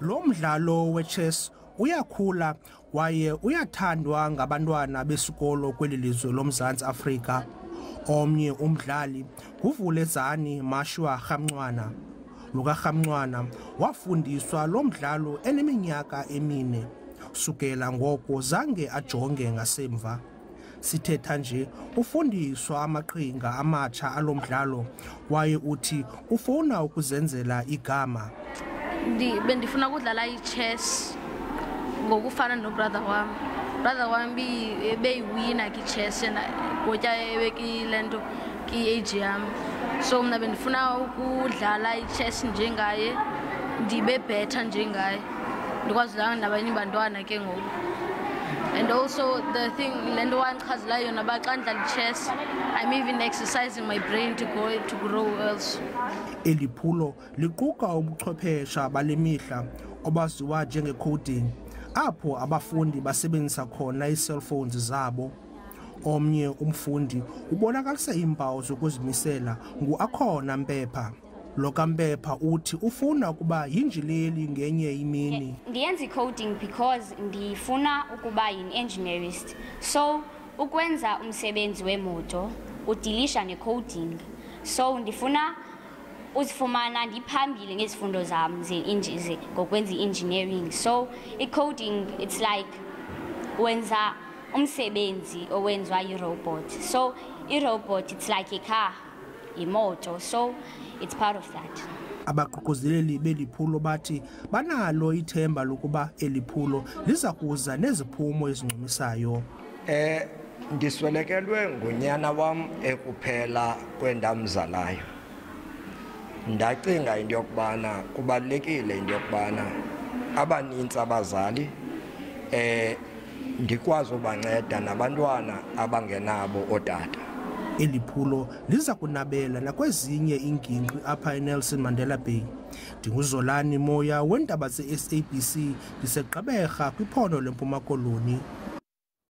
Lo mdlalo we-chess uyakhula waye uyathandwa ngabantwana besikolo kweli lizwe loMzantsi Afrika. Omnye umdlali nguVulezani Mashwa Ramncwana. Luka-Ramncwana wafundiswa lo mdlalo eneminyaka emine. Sukela ngoko zange ajonge ngasemva. Sithetha nje ufundiswa amaqhinga amatsha alo mdlalo waye uthi ufuna ukuzenzela igama. Bendifuna ukudlala i-chess ngokufana no-brother wam. Brother wam beyiwina ki-chess gotya ebekile nto ki-age yam. So mna bendifuna ukudlala i-chess njengaye, ndibe better njengaye, ndikwazi udlala nabanye bantwana ke ngoku. And also the thing le nto wandichazela yona uba xa ndidlala i-chess I'm even exercising my brain to grow else. Eli phulo liquka ubuchwephesha bale mihla obaziwa njenge-coding, apho abafundi basebenzisa khona ii-cellphones zabo. Omnye umfundi ubonakalisa iimpawu zokuzimisela ngu-Akhona Mpepha. Lo kaMpepha uthi ufuna ukuba yinjineli ngenye imini. Ndiyenza i-coding because ndifuna ukuba yin-engineerist. So ukwenza umsebenzi wemoto udilisha ne-coding. So ndifuna uzifumana ndiphambili ngezifundo zam ngokwenza i-engineering. So i-coding it's like wenza umsebenzi owenziwa yi-robot. So i-robot it's like a car, imoto. So it's part of that. Abaququzeleli beli phulo bathi banalo ithemba lokuba eli phulo liza kuza neziphumo ezincumisayo. Ndiswelekelwe ngunyana wam ekuphela kwendamzalayo. Ndacinga into yokubana kubalulekile into yokubana abanintsi abazali ndikwazi ubanceda nabantwana abangenabo ootata. Eli phulo liza kunabela nakwezinye iingingqi apha eNelson Mandela Bay. NdinguZolani Moya weendaba ze-SABC, ndiseGqeberha kwiphondo leMpuma Koloni.